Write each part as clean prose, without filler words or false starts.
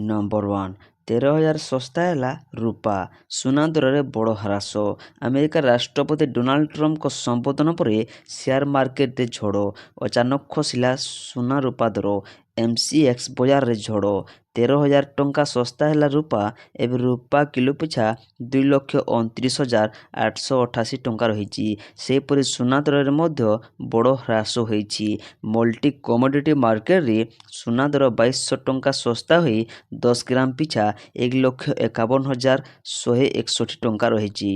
Number 1 13,000 ଶସ୍ତା ହେଲା ରୂପା। ସୁନା ଦରରେ ବଡ଼ ହ୍ରାସ। ଆମେରିକା ରାଷ୍ଟ୍ରପତି ଡୋନାଲ୍ଡ ଟ୍ରମ୍ପଙ୍କ ସମ୍ବୋଧନ ପରେ ସେୟାର ମାର୍କେଟରେ ଝଡ଼। ଅଚାନକ ଖସିଲା ସୁନା ରୂପା ଦର। ଏମ୍ସିଏକ୍ସ ବଜାରରେ ଝଡ଼। 13,000 ଟଙ୍କା ଶସ୍ତା ହେଲା ରୂପା। ଏବେ ରୂପା କିଲୋ ପିଛା 2,29,888 ଟଙ୍କା ରହିଛି। ସେହିପରି ସୁନା ଦରରେ ମଧ୍ୟ ବଡ଼ ହ୍ରାସ ହୋଇଛି। ମଲ୍ଟି କମୋଡିଟି ମାର୍କେଟରେ ସୁନା ଦର 2,200 ଟଙ୍କା ଶସ୍ତା ହୋଇ 10 ଗ୍ରାମ ପିଛା 1,51,161 ଟଙ୍କା ରହିଛି।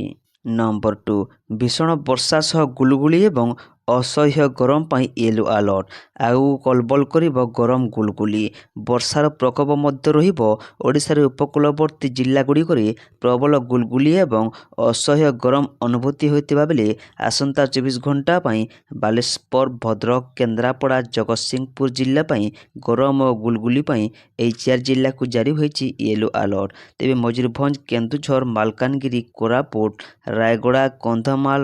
ନମ୍ବର 2 ଭୀଷଣ ବର୍ଷା ସହ ଗୁଳୁଗୁଳି ଏବଂ ଅସହ୍ୟ ଗରମ ପାଇଁ ୟେଲୋ ଆଲର୍ଟ। ଆଗକୁ କଲବଲ କରିବ ଗରମ ଗୁଳୁଗୁଳି। ବର୍ଷାର ପ୍ରକୋପ ମଧ୍ୟ ରହିବ। ଓଡ଼ିଶାର ଉପକୂଳବର୍ତ୍ତୀ ଜିଲ୍ଲାଗୁଡ଼ିକରେ ପ୍ରବଳ ଗୁଳୁଗୁଳି ଏବଂ ଅସହ୍ୟ ଗରମ ଅନୁଭୂତି ହୋଇଥିବା ବେଳେ ଆସନ୍ତା 24 ଘଣ୍ଟା ପାଇଁ ବାଲେଶ୍ୱର, ଭଦ୍ରକ, କେନ୍ଦ୍ରାପଡ଼ା, ଜଗତସିଂହପୁର ଜିଲ୍ଲା ପାଇଁ ଗରମ ଓ ଗୁଳୁଗୁଳି ପାଇଁ ଏହି 4 ଜିଲ୍ଲାକୁ ଜାରି ହୋଇଛି ୟେଲୋ ଆଲର୍ଟ। ତେବେ ମୟୂରଭଞ୍ଜ, କେନ୍ଦୁଝର, ମାଲକାନଗିରି, କୋରାପୁଟ, ରାୟଗଡ଼ା, କନ୍ଧମାଳ,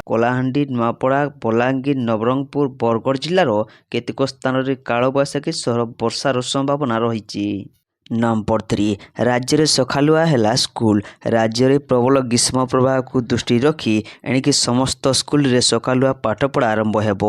କଳାହାଣ୍ଡି, ନୂଆପଡ଼ା, ବଲାଙ୍ଗୀର, ନବରଙ୍ଗପୁର, ବରଗଡ଼ ଜିଲ୍ଲାର କେତେକ ସ୍ଥାନରେ କାଳବୈଶାଖୀ ସହ ବର୍ଷାର ସମ୍ଭାବନା ରହିଛି। ନମ୍ବର 3 ରାଜ୍ୟରେ ସଖାଳୁଆ ହେଲା ସ୍କୁଲ। ରାଜ୍ୟରେ ପ୍ରବଳ ଗ୍ରୀଷ୍ମ ପ୍ରବାହକୁ ଦୃଷ୍ଟିରେ ରଖି ଏଣିକି ସମସ୍ତ ସ୍କୁଲରେ ସଖାଳୁଆ ପାଠପଢ଼ା ଆରମ୍ଭ ହେବ।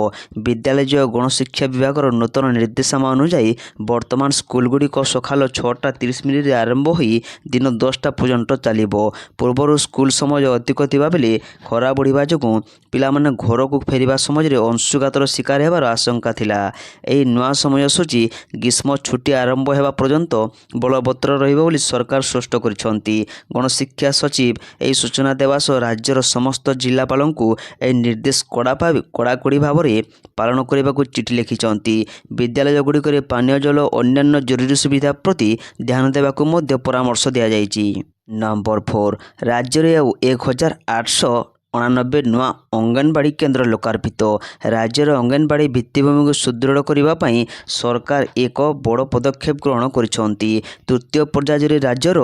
ବିଦ୍ୟାଳୟ ଓ ଗଣଶିକ୍ଷା ବିଭାଗର ନୂତନ ନିର୍ଦ୍ଦେଶାନାମା ଅନୁଯାୟୀ ବର୍ତ୍ତମାନ ସ୍କୁଲଗୁଡ଼ିକ ସକାଳ 6:30ରେ ଆରମ୍ଭ ହୋଇ ଦିନ 10ଟା ପର୍ଯ୍ୟନ୍ତ ଚାଲିବ। ପୂର୍ବରୁ ସ୍କୁଲ ସମୟ ଅଧିକ ଥିବା ବେଳେ ଖରା ବଢ଼ିବା ଯୋଗୁଁ ପିଲାମାନେ ଘରକୁ ଫେରିବା ସମୟରେ ଅଂଶୁଘାତର ଶିକାର ହେବାର ଆଶଙ୍କା ଥିଲା। ଏହି ନୂଆ ସମୟସୂଚୀ ଗ୍ରୀଷ୍ମ ଛୁଟି ଆରମ୍ଭ ହେବା ପର୍ଯ୍ୟନ୍ତ ବଳବତ୍ତର ରହିବ ବୋଲି ସରକାର ସ୍ପଷ୍ଟ କରିଛନ୍ତି। ଗଣଶିକ୍ଷା ସଚିବ ଏହି ସୂଚନା ଦେବା ସହ ରାଜ୍ୟର ସମସ୍ତ ଜିଲ୍ଲାପାଳଙ୍କୁ ଏହି ନିର୍ଦ୍ଦେଶ କଡ଼ାକଡ଼ି ଭାବରେ ପାଳନ କରିବାକୁ ଚିଠି ଲେଖିଛନ୍ତି। ବିଦ୍ୟାଳୟଗୁଡ଼ିକରେ ପାନୀୟ ଜଳ ଓ ଅନ୍ୟାନ୍ୟ ଜରୁରୀ ସୁବିଧା ପ୍ରତି ଧ୍ୟାନ ଦେବାକୁ ମଧ୍ୟ ପରାମର୍ଶ ଦିଆଯାଇଛି। ନମ୍ବର 4 ରାଜ୍ୟରେ ଆଉ 1,899 ନୂଆ ଅଙ୍ଗନବାଡ଼ି କେନ୍ଦ୍ର ଲୋକାର୍ପିତ। ରାଜ୍ୟର ଅଙ୍ଗନବାଡ଼ି ଭିତ୍ତିଭୂମିକୁ ସୁଦୃଢ଼ କରିବା ପାଇଁ ସରକାର ଏକ ବଡ଼ ପଦକ୍ଷେପ ଗ୍ରହଣ କରିଛନ୍ତି। ତୃତୀୟ ପର୍ଯ୍ୟାୟରେ ରାଜ୍ୟର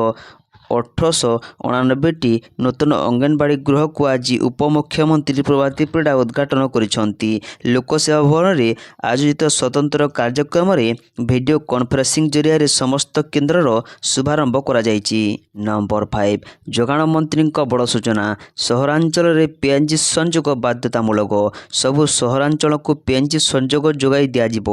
1,899ଟି ନୂତନ ଅଙ୍ଗନବାଡ଼ି ଗୃହକୁ ଆଜି ଉପମୁଖ୍ୟମନ୍ତ୍ରୀ ପ୍ରଭାତୀ ପରିଡ଼ା ଉଦ୍ଘାଟନ କରିଛନ୍ତି। ଲୋକସେବା ଭବନରେ ଆୟୋଜିତ ସ୍ୱତନ୍ତ୍ର କାର୍ଯ୍ୟକ୍ରମରେ ଭିଡ଼ିଓ କନଫରେନ୍ସିଂ ଜରିଆରେ ସମସ୍ତ କେନ୍ଦ୍ରର ଶୁଭାରମ୍ଭ କରାଯାଇଛି। ନମ୍ବର 5 ଯୋଗାଣ ମନ୍ତ୍ରୀଙ୍କ ବଡ଼ ସୂଚନା। ସହରାଞ୍ଚଳରେ ପିଏନ୍ଜି ସଂଯୋଗ ବାଧ୍ୟତାମୂଳକ। ସବୁ ସହରାଞ୍ଚଳକୁ ପିଏନ୍ଜି ସଂଯୋଗ ଯୋଗାଇ ଦିଆଯିବ।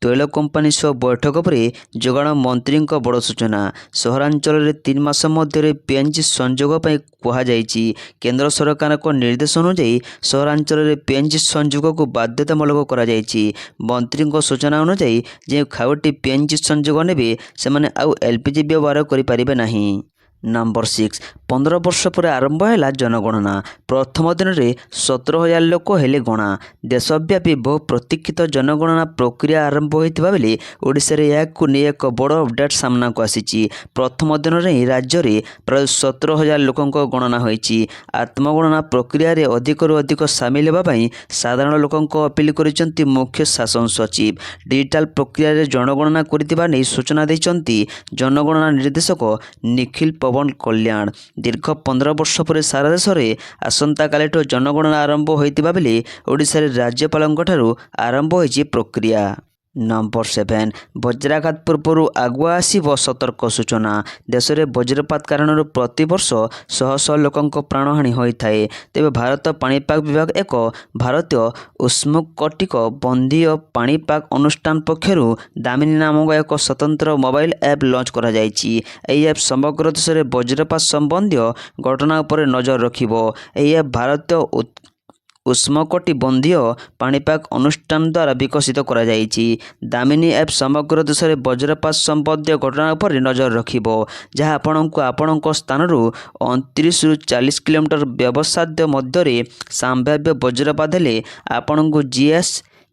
ତୈଳ କମ୍ପାନୀ ସହ ବୈଠକ ପରେ ଯୋଗାଣ ମନ୍ତ୍ରୀଙ୍କ ବଡ଼ ସୂଚନା। ସହରାଞ୍ଚଳରେ 3 ମାସ ମଧ୍ୟରେ ପିଏନ୍ଜି ସଂଯୋଗ ପାଇଁ କୁହାଯାଇଛି। କେନ୍ଦ୍ର ସରକାରଙ୍କ ନିର୍ଦ୍ଦେଶ ଅନୁଯାୟୀ ସହରାଞ୍ଚଳରେ ପିଏନ୍ଜି ସଂଯୋଗକୁ ବାଧ୍ୟତାମୂଳକ କରାଯାଇଛି। ମନ୍ତ୍ରୀଙ୍କ ସୂଚନା ଅନୁଯାୟୀ ଯେଉଁ ଖାଉଟି ପିଏନ୍ଜି ସଂଯୋଗ ନେବେ ସେମାନେ ଆଉ ଏଲ୍ପିଜି ବ୍ୟବହାର କରିପାରିବେ ନାହିଁ। ନମ୍ବର 6 15 ବର୍ଷ ପରେ ଆରମ୍ଭ ହେଲା ଜନଗଣନା। ପ୍ରଥମ ଦିନରେ 17,000 ଲୋକ ହେଲେ ଗଣା। ଦେଶବ୍ୟାପୀ ବହୁ ପ୍ରତୀକ୍ଷିତ ଜନଗଣନା ପ୍ରକ୍ରିୟା ଆରମ୍ଭ ହୋଇଥିବା ବେଳେ ଓଡ଼ିଶାରେ ଏହାକୁ ନେଇ ଏକ ବଡ଼ ଅପଡେଟ୍ ସାମ୍ନାକୁ ଆସିଛି। ପ୍ରଥମ ଦିନରେ ହିଁ ରାଜ୍ୟରେ ପ୍ରାୟ 17,000 ଲୋକଙ୍କ ଗଣନା ହୋଇଛି। ଆତ୍ମଗଣନା ପ୍ରକ୍ରିୟାରେ ଅଧିକରୁ ଅଧିକ ସାମିଲ ହେବା ପାଇଁ ସାଧାରଣ ଲୋକଙ୍କୁ ଅପିଲ କରିଛନ୍ତି ମୁଖ୍ୟ ଶାସନ ସଚିବ। ଡିଜିଟାଲ ପ୍ରକ୍ରିୟାରେ ଜନଗଣନା କରିଥିବା ନେଇ ସୂଚନା ଦେଇଛନ୍ତି ଜନଗଣନା ନିର୍ଦ୍ଦେଶକ ନିଖିଲ ପବନ କଲ୍ୟାଣ। ଦୀର୍ଘ 15 ବର୍ଷ ପରେ ସାରା ଦେଶରେ ଆସନ୍ତାକାଲିଠୁ ଜନଗଣନା ଆରମ୍ଭ ହୋଇଥିବା ବେଳେ ଓଡ଼ିଶାରେ ରାଜ୍ୟପାଳଙ୍କଠାରୁ ଆରମ୍ଭ ହୋଇଛି ପ୍ରକ୍ରିୟା। ନମ୍ବର 7 ବଜ୍ରାଘାତ ପୂର୍ବରୁ ଆଗୁଆ ଆସିବ ସତର୍କ ସୂଚନା। ଦେଶରେ ବଜ୍ରପାତ କାରଣରୁ ପ୍ରତିବର୍ଷ ଶହ ଶହ ଲୋକଙ୍କ ପ୍ରାଣହାନି ହୋଇଥାଏ। ତେବେ ଭାରତ ପାଣିପାଗ ବିଭାଗ ଏକ ଭାରତୀୟ ଉଷ୍ମକଟିକ ବନ୍ଦୀୟ ପାଣିପାଗ ଅନୁଷ୍ଠାନ ପକ୍ଷରୁ ଦାମିନୀ ନାମକ ଏକ ସ୍ୱତନ୍ତ୍ର ମୋବାଇଲ ଆପ୍ ଲଞ୍ଚ କରାଯାଇଛି। ଏହି ଆପ୍ ସମଗ୍ର ଦେଶରେ ବଜ୍ରପାତ ସମ୍ବନ୍ଧୀୟ ଘଟଣା ଉପରେ ନଜର ରଖିବ। ଏହି ଆପ୍ ଭାରତୀୟ ଉଷ୍ମକଟିବନ୍ଧୀୟ ପାଣିପାଗ ଅନୁଷ୍ଠାନ ଦ୍ୱାରା ବିକଶିତ କରାଯାଇଛି। ଦାମିନୀ ଆପ୍ ସମଗ୍ର ଦେଶରେ ବଜ୍ରପାତ ସମ୍ବନ୍ଧୀୟ ଘଟଣା ଉପରେ ନଜର ରଖିବ, ଯାହା ଆପଣଙ୍କୁ ଆପଣଙ୍କ ସ୍ଥାନରୁ 29ରୁ 40 କିଲୋମିଟର ବ୍ୟବସାୟ ମଧ୍ୟରେ ସମ୍ଭାବ୍ୟ ବଜ୍ରପାତ ହେଲେ ଆପଣଙ୍କୁ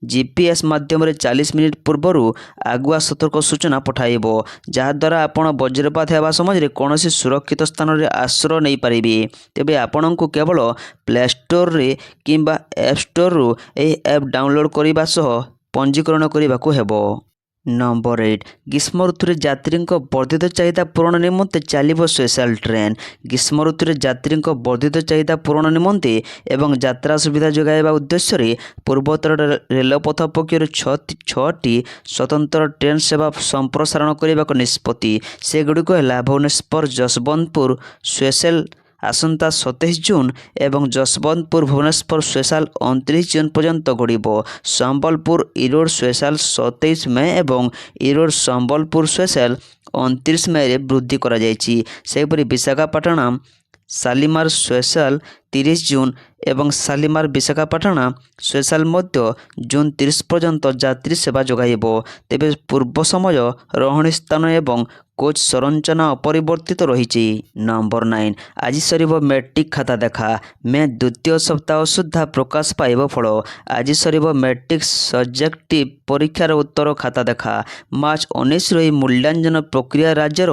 ଜିପିଏସ୍ ମାଧ୍ୟମରେ 40 ମିନିଟ୍ ପୂର୍ବରୁ ଆଗୁଆ ସତର୍କ ସୂଚନା ପଠାଇବ, ଯାହାଦ୍ୱାରା ଆପଣ ବଜ୍ରପାତ ହେବା ସମୟରେ କୌଣସି ସୁରକ୍ଷିତ ସ୍ଥାନରେ ଆଶ୍ରୟ ନେଇପାରିବେ। ତେବେ ଆପଣଙ୍କୁ କେବଳ ପ୍ଲେ ଷ୍ଟୋରରେ କିମ୍ବା ଆପ୍ ଷ୍ଟୋରରୁ ଏହି ଆପ୍ ଡାଉନଲୋଡ୍ କରିବା ସହ ପଞ୍ଜୀକରଣ କରିବାକୁ ହେବ। ନମ୍ବର 8 ଗ୍ରୀଷ୍ମ ଋତୁରେ ଯାତ୍ରୀଙ୍କ ବର୍ଦ୍ଧିତ ଚାହିଦା ପୂରଣ ନିମନ୍ତେ ଚାଲିବ ସ୍ପେଶାଲ ଟ୍ରେନ୍। ଗ୍ରୀଷ୍ମ ଋତୁରେ ଯାତ୍ରୀଙ୍କ ବର୍ଦ୍ଧିତ ଚାହିଦା ପୂରଣ ନିମନ୍ତେ ଏବଂ ଯାତ୍ରା ସୁବିଧା ଯୋଗାଇବା ଉଦ୍ଦେଶ୍ୟରେ ପୂର୍ବୋତ୍ତର ରେଲପଥ ପକ୍ଷରୁ ଛଅଟି ସ୍ୱତନ୍ତ୍ର ଟ୍ରେନ୍ ସେବା ସମ୍ପ୍ରସାରଣ କରିବାକୁ ନିଷ୍ପତ୍ତି। ସେଗୁଡ଼ିକ ହେଲା ଭୁବନେଶ୍ୱର ଯଶବନ୍ତପୁର ସ୍ପେଶାଲ ଆସନ୍ତା 27 ଜୁନ୍ ଏବଂ ଯଶବନ୍ତପୁର ଭୁବନେଶ୍ୱର ସ୍ପେଶାଲ 29 ଜୁନ୍ ପର୍ଯ୍ୟନ୍ତ ଗଡ଼ିବ। ସମ୍ବଲପୁର ଇରୋଡ଼ ସ୍ପେଶାଲ 27 ମେ ଏବଂ ଇରୋଡ଼ ସମ୍ବଲପୁର ସ୍ପେଶାଲ 29 ମେରେ ବୃଦ୍ଧି କରାଯାଇଛି। ସେହିପରି ବିଶାଖାପାଟଣା ଶାଲିମାର ସ୍ପେଶାଲ 30 ଜୁନ୍ ଏବଂ ଶାଲିମାର ବିଶାଖାପାଟଣା ସ୍ପେଶାଲ ମଧ୍ୟ ଜୁନ୍ 30 ପର୍ଯ୍ୟନ୍ତ ଯାତ୍ରୀ ସେବା ଯୋଗାଇବ। ତେବେ ପୂର୍ବ ସମୟ ରହଣି ସ୍ଥାନ ଏବଂ କୋଚ୍ ସଂରଚନା ଅପରିବର୍ତ୍ତିତ ରହିଛି। ନମ୍ବର 9 ଆଜି ସରିବ ମ୍ୟାଟ୍ରିକ୍ ଖାତା ଦେଖା। ମେ ଦ୍ୱିତୀୟ ସପ୍ତାହ ସୁଦ୍ଧା ପ୍ରକାଶ ପାଇବ ଫଳ। ଆଜି ସରିବ ମ୍ୟାଟ୍ରିକ୍ ସବଜେକ୍ଟିଭ୍ ପରୀକ୍ଷାର ଉତ୍ତର ଖାତା ଦେଖା। ମାର୍ଚ୍ଚ 19ରୁ ଏହି ମୂଲ୍ୟାଙ୍କନ ପ୍ରକ୍ରିୟା ରାଜ୍ୟର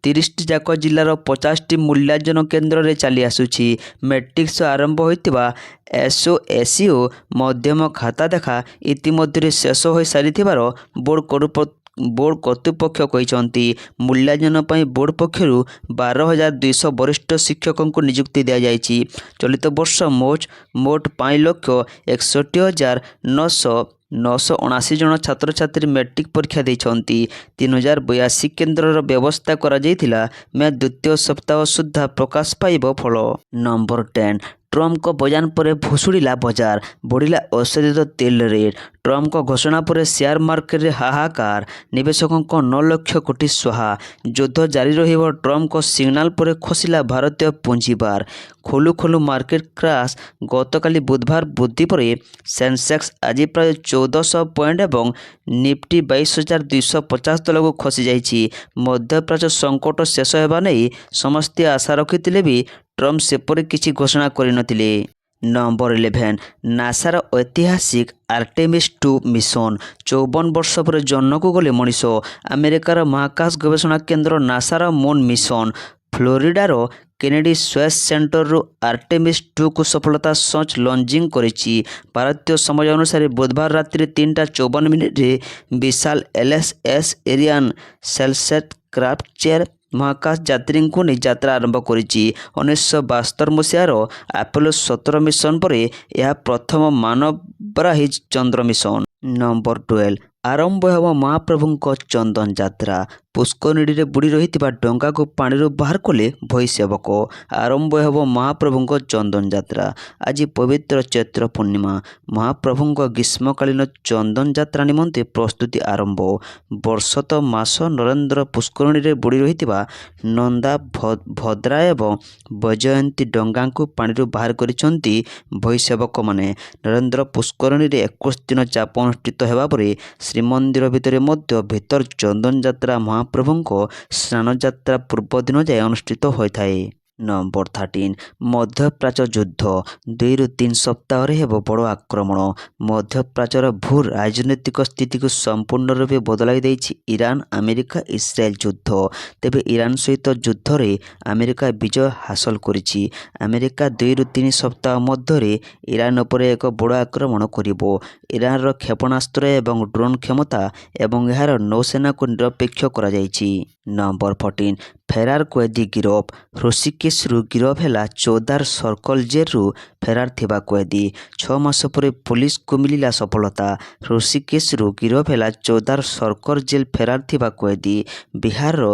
30ଟି ଯାକ ଜିଲ୍ଲାର 50ଟି ମୂଲ୍ୟାଙ୍କନ କେନ୍ଦ୍ରରେ ଚାଲି ଆସୁଛି। ମ୍ୟାଟ୍ରିକ୍ ସହ ଆରମ୍ଭ ହୋଇଥିବା SO/SEO ମଧ୍ୟମ ଖାତା ଦେଖା ଇତିମଧ୍ୟରେ ଶେଷ ହୋଇସାରିଥିବାର ବୋର୍ଡ କର୍ତ୍ତୃପକ୍ଷ କହିଛନ୍ତି। ମୂଲ୍ୟାଙ୍କନ ପାଇଁ ବୋର୍ଡ ପକ୍ଷରୁ 12,200 ବରିଷ୍ଠ ଶିକ୍ଷକଙ୍କୁ ନିଯୁକ୍ତି ଦିଆଯାଇଛି। ଚଳିତ ବର୍ଷ ମୋଟ 5,61,979 ଜଣ ଛାତ୍ରଛାତ୍ରୀ ମ୍ୟାଟ୍ରିକ୍ ପରୀକ୍ଷା ଦେଇଛନ୍ତି। 3,082 କେନ୍ଦ୍ରର ବ୍ୟବସ୍ଥା କରାଯାଇଥିଲା। ମେ ଦ୍ୱିତୀୟ ସପ୍ତାହ ସୁଦ୍ଧା ପ୍ରକାଶ ପାଇବ ଫଳ। ନମ୍ବର 10 ଟ୍ରମ୍ପଙ୍କ ବୟାନ ପରେ ଭୁଷୁଡ଼ିଲା ବଜାର, ବଢ଼ିଲା ଅଶୋଧିତ ତେଲ ରେଟ୍। ଟ୍ରମ୍ପଙ୍କ ଘୋଷଣା ପରେ ସେୟାର ମାର୍କେଟରେ ହାହାକାର, ନିବେଶକଙ୍କ 9 ଲକ୍ଷ କୋଟି ସ୍ୱାହା। ଯୁଦ୍ଧ ଜାରି ରହିବ ଟ୍ରମ୍ପଙ୍କ ସିଗ୍ନାଲ ପରେ ଖସିଲା ଭାରତୀୟ ପୁଞ୍ଜିବାର। ଖୋଲୁ ଖୋଲୁ ମାର୍କେଟ କ୍ରାସ୍। ଗତକାଲି ବୁଧବାର ବୃଦ୍ଧି ପରେ ସେନ୍ସେକ୍ସ ଆଜି ପ୍ରାୟ 1,400 ପଏଣ୍ଟ ଏବଂ ନିଫ୍ଟି 22,250 ତଳକୁ ଖସିଯାଇଛି। ମଧ୍ୟପ୍ରାଚ୍ୟ ସଙ୍କଟ ଶେଷ ହେବା ନେଇ ସମସ୍ତେ ଆଶା ରଖିଥିଲେ ବି ଟ୍ରମ୍ପ ସେପରି କିଛି ଘୋଷଣା କରିନଥିଲେ। ନମ୍ବର 11 ନାସାର ଐତିହାସିକ ଆର୍ଟେମିସ୍ 2 ମିଶନ। 54 ବର୍ଷ ପରେ ଜହ୍ନକୁ ଗଲେ ମଣିଷ। ଆମେରିକାର ମହାକାଶ ଗବେଷଣା କେନ୍ଦ୍ର ନାସାର ମୁନ୍ ମିଶନ ଫ୍ଲୋରିଡାର କେନେଡି ସ୍ପେସ୍ ସେଣ୍ଟରରୁ ଆର୍ଟେମିସ୍ 2କୁ ସଫଳତା ସହ ଲଞ୍ଚିଂ କରିଛି। ଭାରତୀୟ ସମୟ ଅନୁସାରେ ବୁଧବାର ରାତିରେ 3:54ରେ ବିଶାଲ LSS ଏରିଆନ୍ ସେଲସେଟ୍ କ୍ରାଫ୍ଟ ଚେୟାର ମହାକାଶ ଯାତ୍ରୀଙ୍କୁ ନେଇ ଯାତ୍ରା ଆରମ୍ଭ କରିଛି। 1972 ମସିହାର ଆପୋଲୋ 17 ମିଶନ ପରେ ଏହା ପ୍ରଥମ ମାନବବାହୀ ଚନ୍ଦ୍ର ମିଶନ। ନମ୍ବର 12 ଆରମ୍ଭ ହେବ ମହାପ୍ରଭୁଙ୍କ ଚନ୍ଦନ ଯାତ୍ରା। ପୁଷ୍କରିଣୀରେ ବୁଡ଼ି ରହିଥିବା ଡଙ୍ଗାକୁ ପାଣିରୁ ବାହାର କଲେ ଭୈସେବକ। ଆରମ୍ଭ ହେବ ମହାପ୍ରଭୁଙ୍କ ଚନ୍ଦନ ଯାତ୍ରା। ଆଜି ପବିତ୍ର ଚୈତ୍ର ପୂର୍ଣ୍ଣିମା। ମହାପ୍ରଭୁଙ୍କ ଗ୍ରୀଷ୍ମକାଳୀନ ଚନ୍ଦନ ଯାତ୍ରା ନିମନ୍ତେ ପ୍ରସ୍ତୁତି ଆରମ୍ଭ। ବର୍ଷତ ମାସ ନରେନ୍ଦ୍ର ପୁଷ୍କରିଣୀରେ ବୁଡ଼ି ରହିଥିବା ନନ୍ଦା, ଭଦ୍ରା ଏବଂ ବୈଜୟନ୍ତୀ ଡଙ୍ଗାଙ୍କୁ ପାଣିରୁ ବାହାର କରିଛନ୍ତି ଭୈସେବକମାନେ। ନରେନ୍ଦ୍ର ପୁଷ୍କରିଣୀରେ 21 ଦିନ ଚାପ ଅନୁଷ୍ଠିତ ହେବା ପରେ ଶ୍ରୀମନ୍ଦିର ଭିତରେ ମଧ୍ୟ ଭିତର ଚନ୍ଦନ ଯାତ୍ରା ମହାପ୍ରଭୁଙ୍କ ସ୍ନାନଯାତ୍ରା ପୂର୍ବ ଦିନ ଯାଏ ଅନୁଷ୍ଠିତ ହୋଇଥାଏ। ନମ୍ବର 13 ମଧ୍ୟପ୍ରାଚ୍ୟ ଯୁଦ୍ଧ। 2ରୁ 3 ସପ୍ତାହରେ ହେବ ବଡ଼ ଆକ୍ରମଣ। ମଧ୍ୟପ୍ରାଚ୍ୟର ଭୂ ରାଜନୈତିକ ସ୍ଥିତିକୁ ସମ୍ପୂର୍ଣ୍ଣ ରୂପେ ବଦଳାଇ ଦେଇଛି ଇରାନ ଆମେରିକା ଇସ୍ରାଏଲ ଯୁଦ୍ଧ। ତେବେ ଇରାନ ସହିତ ଯୁଦ୍ଧରେ ଆମେରିକା ବିଜୟ ହାସଲ କରିଛି। ଆମେରିକା 2ରୁ 3 ସପ୍ତାହ ମଧ୍ୟରେ ଇରାନ ଉପରେ ଏକ ବଡ଼ ଆକ୍ରମଣ କରିବ। ଇରାନର କ୍ଷେପଣାସ୍ତ୍ର ଏବଂ ଡ୍ରୋନ୍ କ୍ଷମତା ଏବଂ ଏହାର ନୌସେନାକୁ ନିରପେକ୍ଷ କରାଯାଇଛି। ନମ୍ବର 14 ଫେରାର କଏଦୀ ଗିରଫ। ହୃଷିକେଶରୁ ଗିରଫ ହେଲା ଚୌଦାର ସର୍କଲ ଜେଲରୁ ଫେରାର ଥିବା କଏଦୀ। 6 ମାସ ପରେ ପୁଲିସକୁ ମିଳିଲା ସଫଳତା। ହୃଷିକେଶରୁ ଗିରଫ ହେଲା ଚୌଦାର ସର୍କଲ ଜେଲ ଫେରାର ଥିବା କଏଦୀ। ବିହାରର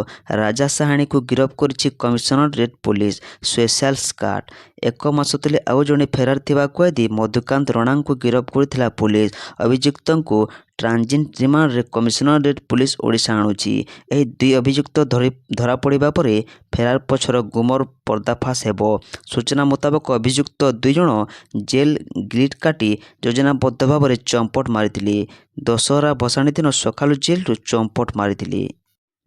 ରାଜାସାହାଣୀକୁ ଗିରଫ କରିଛି କମିଶନରେଟ୍ ପୁଲିସ ସ୍ପେଶାଲ ସ୍କାଡ୍। 1 ମାସ ତଳେ ଆଉ ଜଣେ ଫେରାର ଥିବା କଏଦୀ ମଧୁକାନ୍ତ ରଣାଙ୍କୁ ଗିରଫ କରିଥିଲା ପୁଲିସ। ଅଭିଯୁକ୍ତଙ୍କୁ ଟ୍ରାନଜିଟ୍ ରିମାଣ୍ଡରେ କମିଶନରେଟ୍ ପୁଲିସ ଓଡ଼ିଶା ଆଣୁଛି। ଏହି 2 ଅଭିଯୁକ୍ତ ଧରାପଡ଼ିବା ପରେ ଫେରାର ପଛର ଗୁମର ପର୍ଦ୍ଦାଫାଶ ହେବ। ସୂଚନା ମୁତାବକ ଅଭିଯୁକ୍ତ 2 ଜଣ ଜେଲ୍ ଗ୍ରିଡ୍ କାଟି ଯୋଜନାବଦ୍ଧ ଭାବରେ ଚମ୍ପଟ ମାରିଥିଲେ। ଦଶହରା ଭସାଣୀ ଦିନ ସକାଳୁ ଜେଲରୁ ଚମ୍ପଟ ମାରିଥିଲେ।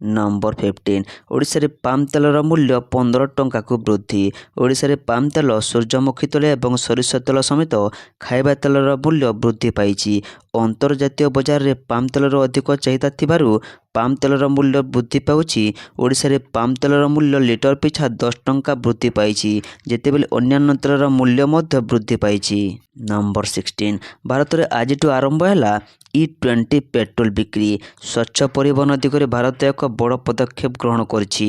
ନମ୍ବର 15 ଓଡ଼ିଶାରେ ପାମ୍ ତେଲର ମୂଲ୍ୟ 15 ଟଙ୍କାକୁ ବୃଦ୍ଧି। ଓଡ଼ିଶାରେ ପାମ୍ ତେଲ, ସୂର୍ଯ୍ୟମୁଖୀ ତୈଳ ଏବଂ ସୋରିଷ ତେଲ ସମେତ ଖାଇବା ତେଲର ମୂଲ୍ୟ ବୃଦ୍ଧି ପାଇଛି। ଅନ୍ତର୍ଜାତୀୟ ବଜାରରେ ପାମ୍ ତେଲର ଅଧିକ ଚାହିଦା ଥିବାରୁ ପାମ୍ ତେଲର ମୂଲ୍ୟ ବୃଦ୍ଧି ପାଉଛି। ଓଡ଼ିଶାରେ ପାମ୍ ତେଲର ମୂଲ୍ୟ ଲିଟର ପିଛା 10 ଟଙ୍କା ବୃଦ୍ଧି ପାଇଛି, ଯେତେବେଳେ ଅନ୍ୟାନ୍ୟ ତେଲର ମୂଲ୍ୟ ମଧ୍ୟ ବୃଦ୍ଧି ପାଇଛି। ନମ୍ବର 16 ଭାରତରେ ଆଜିଠୁ ଆରମ୍ଭ ହେଲା E20 ପେଟ୍ରୋଲ ବିକ୍ରି। ସ୍ୱଚ୍ଛ ପରିବହନ ଦିଗରେ ଭାରତ ଏକ ବଡ଼ ପଦକ୍ଷେପ ଗ୍ରହଣ କରିଛି।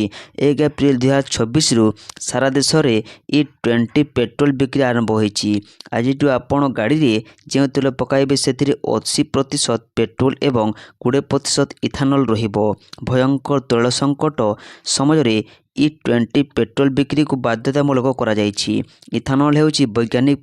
1 ଏପ୍ରିଲ 2026ରୁ ସାରା ଦେଶରେ E20 ପେଟ୍ରୋଲ ବିକ୍ରି ଆରମ୍ଭ ହୋଇଛି। ଆଜିଠୁ ଆପଣ ଗାଡ଼ିରେ ଯେଉଁ ତେଲ ପକାଇବେ ସେଥିରେ 80% ପେଟ୍ରୋଲ ଏବଂ 20% ଇଥାନଲ ରହିବ। ଭୟଙ୍କର ତୈଳ ସଙ୍କଟ ସମୟରେ E20 ପେଟ୍ରୋଲ ବିକ୍ରିକୁ ବାଧ୍ୟତାମୂଳକ କରାଯାଇଛି। ଇଥାନଲ ହେଉଛି ବୈଜ୍ଞାନିକ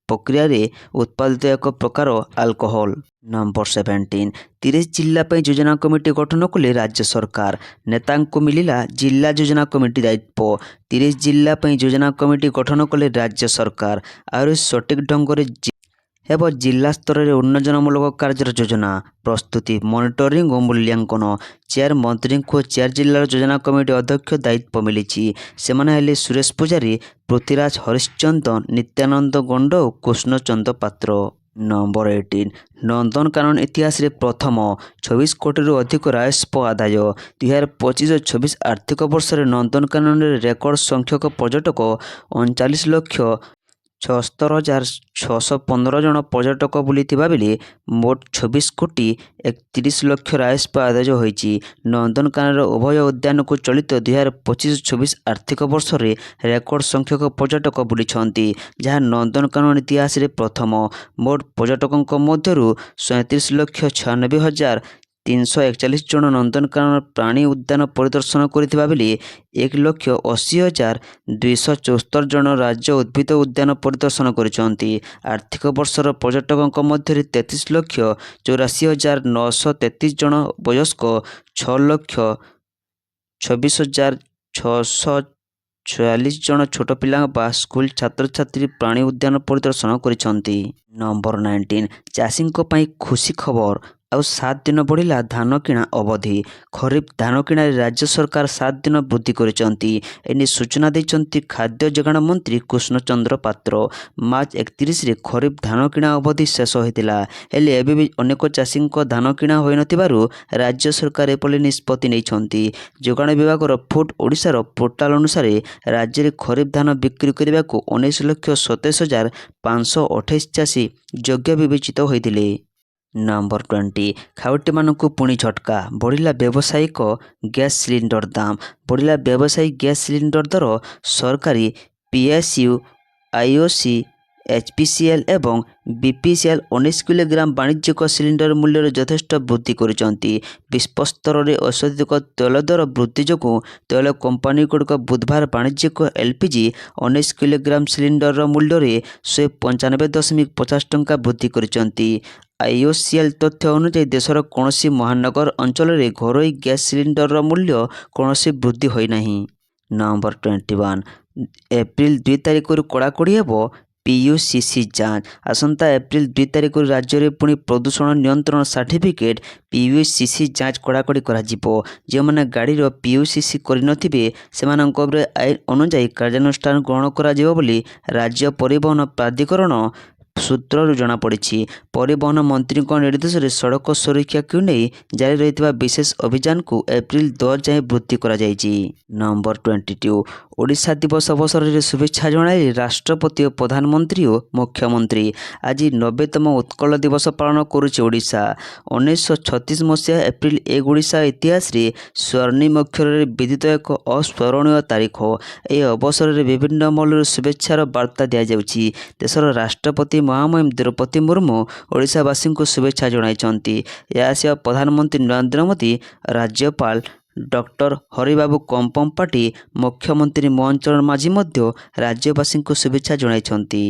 ପ୍ରକ୍ରିୟାରେ ଉତ୍ପାଦିତ ଏକ ପ୍ରକାର ଆଲକୋହଲ। ନମ୍ବର 17 30 ଜିଲ୍ଲା ପାଇଁ ଯୋଜନା କମିଟି ଗଠନ କଲେ ରାଜ୍ୟ ସରକାର। ନେତାଙ୍କୁ ମିଳିଲା ଜିଲ୍ଲା ଯୋଜନା କମିଟି ଦାୟିତ୍ୱ। 30 ଜିଲ୍ଲା ପାଇଁ ଯୋଜନା କମିଟି ଗଠନ କଲେ ରାଜ୍ୟ ସରକାର। ଆହୁରି ସଠିକ୍ ଢଙ୍ଗରେ ହେବ ଜିଲ୍ଲା ସ୍ତରରେ ଉନ୍ନୟନମୂଳକ କାର୍ଯ୍ୟର ଯୋଜନା ପ୍ରସ୍ତୁତି, ମନିଟରିଂ ଓ ମୂଲ୍ୟାଙ୍କନ। 4 ମନ୍ତ୍ରୀଙ୍କୁ 4 ଜିଲ୍ଲାର ଯୋଜନା କମିଟି ଅଧ୍ୟକ୍ଷ ଦାୟିତ୍ୱ ମିଳିଛି। ସେମାନେ ହେଲେ ସୁରେଶ ପୂଜାରୀ, ପୃଥ୍ୱୀରାଜ ହରିଶ୍ଚନ୍ଦ୍ର, ନିତ୍ୟାନନ୍ଦ ଗଣ୍ଡ ଓ କୃଷ୍ଣଚନ୍ଦ୍ର ପାତ୍ର। ନମ୍ବର 18 ନନ୍ଦନକାନନ ଇତିହାସରେ ପ୍ରଥମ 24 କୋଟିରୁ ଅଧିକ ରାଜସ୍ୱ ଆଦାୟ। 2025-26 ଆର୍ଥିକ ବର୍ଷରେ ନନ୍ଦନକାନନରେ ରେକର୍ଡ ସଂଖ୍ୟକ ପର୍ଯ୍ୟଟକ 39,76,615 ଜଣ ପର୍ଯ୍ୟଟକ ବୁଲିଥିବା ବେଳେ ମୋଟ 24 କୋଟି 31 ଲକ୍ଷ ରାଜସ୍ୱ ଆଦାୟ ହୋଇଛି। ନନ୍ଦନକାନନର ଉଭୟ ଉଦ୍ୟାନକୁ ଚଳିତ 2025-26 ଆର୍ଥିକ ବର୍ଷରେ ରେକର୍ଡ ସଂଖ୍ୟକ ପର୍ଯ୍ୟଟକ ବୁଲିଛନ୍ତି, ଯାହା ନନ୍ଦନକାନନ ଇତିହାସରେ ପ୍ରଥମ। ମୋଟ ପର୍ଯ୍ୟଟକଙ୍କ ମଧ୍ୟରୁ 37,96,341 ଜଣ ନନ୍ଦନକାନନ ପ୍ରାଣୀ ଉଦ୍ୟାନ ପରିଦର୍ଶନ କରିଥିବା ବେଳେ 1,80,274 ଜଣ ରାଜ୍ୟ ଉଦ୍ଭିଦ ଉଦ୍ୟାନ ପରିଦର୍ଶନ କରିଛନ୍ତି। ଆର୍ଥିକ ବର୍ଷର ପର୍ଯ୍ୟଟକଙ୍କ ମଧ୍ୟରେ 33,84,933 ଜଣ ବୟସ୍କ, 6,26,646 ଜଣ ଛୋଟ ପିଲା ବା ସ୍କୁଲ ଛାତ୍ରଛାତ୍ରୀ ପ୍ରାଣୀ ଉଦ୍ୟାନ ପରିଦର୍ଶନ କରିଛନ୍ତି। ନମ୍ବର 19 ଚାଷୀଙ୍କ ପାଇଁ ଖୁସି ଖବର। ଆଉ 7 ଦିନ ବଢ଼ିଲା ଧାନ କିଣା ଅବଧି। ଖରିଫ ଧାନ କିଣାରେ ରାଜ୍ୟ ସରକାର 7 ଦିନ ବୃଦ୍ଧି କରିଛନ୍ତି। ଏନେଇ ସୂଚନା ଦେଇଛନ୍ତି ଖାଦ୍ୟ ଯୋଗାଣ ମନ୍ତ୍ରୀ କୃଷ୍ଣଚନ୍ଦ୍ର ପାତ୍ର। ମାର୍ଚ୍ଚ 31ରେ ଖରିଫ ଧାନ କିଣା ଅବଧି ଶେଷ ହୋଇଥିଲା। ହେଲେ ଏବେ ବି ଅନେକ ଚାଷୀଙ୍କ ଧାନ କିଣା ହୋଇନଥିବାରୁ ରାଜ୍ୟ ସରକାର ଏପରି ନିଷ୍ପତ୍ତି ନେଇଛନ୍ତି। ଯୋଗାଣ ବିଭାଗର ଫୁଡ୍ ଓଡ଼ିଶାର ପୋର୍ଟାଲ ଅନୁସାରେ ରାଜ୍ୟରେ ଖରିଫ ଧାନ ବିକ୍ରି କରିବାକୁ 19,27,528 ଚାଷୀ ଯୋଗ୍ୟ ବିବେଚିତ ହୋଇଥିଲେ। ନମ୍ବର 20 ଖାଉଟିମାନଙ୍କୁ ପୁଣି ଝଟକା। ବଢ଼ିଲା ବ୍ୟବସାୟିକ ଗ୍ୟାସ୍ ସିଲିଣ୍ଡର ଦାମ। ବଢ଼ିଲା ବ୍ୟବସାୟିକ ଗ୍ୟାସ୍ ସିଲିଣ୍ଡର ଦର। ସରକାରୀ PSU, IOC, HPCL ଏବଂ BPCL 19 କିଲୋଗ୍ରାମ ବାଣିଜ୍ୟିକ ସିଲିଣ୍ଡର ମୂଲ୍ୟରେ ଯଥେଷ୍ଟ ବୃଦ୍ଧି କରିଛନ୍ତି। ବିଶ୍ୱସ୍ତରରେ ଅତ୍ୟଧିକ ତୈଳ ଦର ବୃଦ୍ଧି ଯୋଗୁଁ ତୈଳ କମ୍ପାନୀଗୁଡ଼ିକ ବୁଧବାର ବାଣିଜ୍ୟିକ LPG 19 କିଲୋଗ୍ରାମ ସିଲିଣ୍ଡରର ମୂଲ୍ୟରେ 195.50 ଟଙ୍କା ବୃଦ୍ଧି କରିଛନ୍ତି। IOCL ତଥ୍ୟ ଅନୁଯାୟୀ ଦେଶର କୌଣସି ମହାନଗର ଅଞ୍ଚଳରେ ଘରୋଇ ଗ୍ୟାସ୍ ସିଲିଣ୍ଡରର ମୂଲ୍ୟ କୌଣସି ବୃଦ୍ଧି ହୋଇନାହିଁ। ନମ୍ବର 21 ଏପ୍ରିଲ 2 ତାରିଖରୁ କଡ଼ାକଡ଼ି ହେବ PUCC ଯାଞ୍ଚ। ଆସନ୍ତା ଏପ୍ରିଲ 2 ତାରିଖରୁ ରାଜ୍ୟରେ ପୁଣି ପ୍ରଦୂଷଣ ନିୟନ୍ତ୍ରଣ ସାର୍ଟିଫିକେଟ୍ PUCC ଯାଞ୍ଚ କଡ଼ାକଡ଼ି କରାଯିବ। ଯେଉଁମାନେ ଗାଡ଼ିର PUCC କରିନଥିବେ ସେମାନଙ୍କ ଉପରେ ଆଇନ ଅନୁଯାୟୀ କାର୍ଯ୍ୟାନୁଷ୍ଠାନ ଗ୍ରହଣ କରାଯିବ ବୋଲି ରାଜ୍ୟ ପରିବହନ ପ୍ରାଧିକରଣ ସୂତ୍ରରୁ ଜଣାପଡ଼ିଛି। ପରିବହନ ମନ୍ତ୍ରୀଙ୍କ ନିର୍ଦ୍ଦେଶରେ ସଡ଼କ ସୁରକ୍ଷାକୁ ନେଇ ଜାରି ରହିଥିବା ବିଶେଷ ଅଭିଯାନକୁ ଏପ୍ରିଲ 10 ଯାଏଁ ବୃଦ୍ଧି କରାଯାଇଛି। ନମ୍ବର 22 ଓଡ଼ିଶା ଦିବସ ଅବସରରେ ଶୁଭେଚ୍ଛା ଜଣାଇଲେ ରାଷ୍ଟ୍ରପତି ଓ ପ୍ରଧାନମନ୍ତ୍ରୀ ଓ ମୁଖ୍ୟମନ୍ତ୍ରୀ। ଆଜି 90ତମ ଉତ୍କଳ ଦିବସ ପାଳନ କରୁଛି ଓଡ଼ିଶା। 1936 ମସିହା ଏପ୍ରିଲ 1 ଓଡ଼ିଶା ଇତିହାସରେ ସ୍ୱର୍ଣ୍ଣିମ ଅକ୍ଷରରେ ବିଦିତ ଏକ ଅସ୍ମରଣୀୟ ତାରିଖ। ଏହି ଅବସରରେ ବିଭିନ୍ନ ମହଲରୁ ଶୁଭେଚ୍ଛାର ବାର୍ତ୍ତା ଦିଆଯାଉଛି। ଦେଶର ରାଷ୍ଟ୍ରପତି ମହାମହିମ ଦ୍ରୌପଦୀ ମୁର୍ମୁ ଓଡ଼ିଶାବାସୀଙ୍କୁ ଶୁଭେଚ୍ଛା ଜଣାଇଛନ୍ତି। ଏହା ସହ ପ୍ରଧାନମନ୍ତ୍ରୀ ନରେନ୍ଦ୍ର ମୋଦି, ରାଜ୍ୟପାଳ ଡକ୍ଟର ହରିବାବୁ କମ୍ପମ୍ ପାଟି, ମୁଖ୍ୟମନ୍ତ୍ରୀ ମୋହନ ଚରଣ ମାଝୀ ମଧ୍ୟ ରାଜ୍ୟବାସୀଙ୍କୁ ଶୁଭେଚ୍ଛା ଜଣାଇଛନ୍ତି।